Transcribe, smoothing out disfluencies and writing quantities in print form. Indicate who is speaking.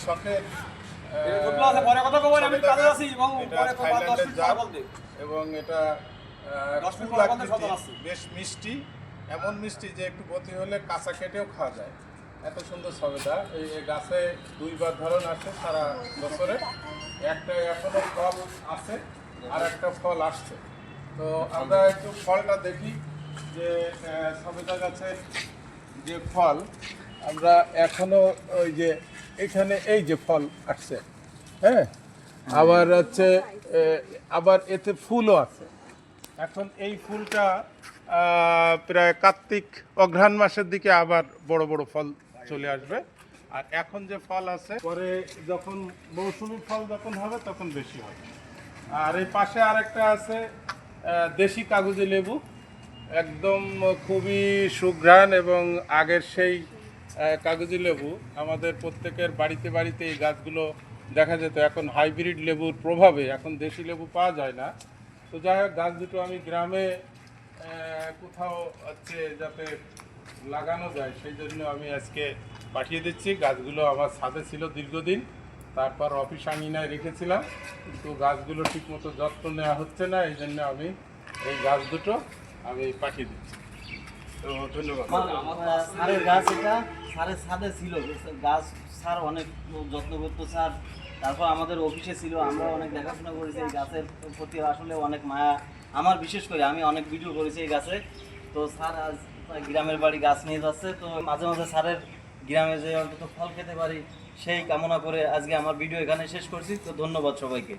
Speaker 1: শখের এবং এটা বেশ মিষ্টি, এমন মিষ্টি যে একটু বতি হলে কাঁচা কেটেও খাওয়া যায়। এত সুন্দর সবেদা। এই গাছে দুইবার ধরন আছে সারা বছরে, একটা এখনো ফল আছে আর একটা ফল আসছে। তো আমরা একটু ফলটা দেখি যে সবেদা গাছের যে ফল, আমরা এখনো ওই যে এখানে এই যে ফল আসছে, হ্যাঁ, আবার হচ্ছে আবার এতে ফুলও আছে। এখন এই ফুলটা প্রায় কার্তিক অঘ্রাণ মাসের দিকে আবার বড় বড় ফল চলে আসবে। আর এখন যে ফল আছে পরে যখন মৌসুমি ফল যখন হবে তখন বেশি হবে। আর এই পাশে আরেকটা আছে দেশি কাগজি লেবু, একদম খুবই সুঘ্রাণ এবং আগের সেই কাগজি লেবু। আমাদের প্রত্যেকের বাড়িতে বাড়িতে এই গাছগুলো দেখা যেত। এখন হাইব্রিড লেবুর প্রভাবে এখন দেশি লেবু পাওয়া যায় না। তো যাই হোক, গাছ দুটো আমি গ্রামে কোথাও হচ্ছে যাতে লাগানো যায় সেই জন্য আমি আজকে পাঠিয়ে দিচ্ছি। গাছগুলো আমার ছাদে ছিল দীর্ঘদিন, তারপর অফিস আঙিনায় রেখেছিলাম, কিন্তু গাছগুলো ঠিকমতো যত্ন নেওয়া হচ্ছে না, এই জন্য আমি এই গাছ দুটো আমি পাঠিয়ে দিচ্ছি। তো ধন্যবাদ।
Speaker 2: সারের গাছ, এটা সারের ছাদে ছিল গাছ, সার অনেক যত্ন করতো স্যার। তারপর আমাদের অফিসে ছিল, আমরা অনেক দেখাশোনা করেছি এই গাছের প্রতি, আসলে অনেক মায়া আমার, বিশেষ করে আমি অনেক ভিডিও করেছি এই গাছে। তো স্যার আজ গ্রামের বাড়ি গাছ নিয়ে যাচ্ছে, তো মাঝে মাঝে স্যারের গ্রামে যে অন্তত ফল খেতে পারি সেই কামনা করে আজকে আমার ভিডিও এখানে শেষ করছি। তো ধন্যবাদ সবাইকে।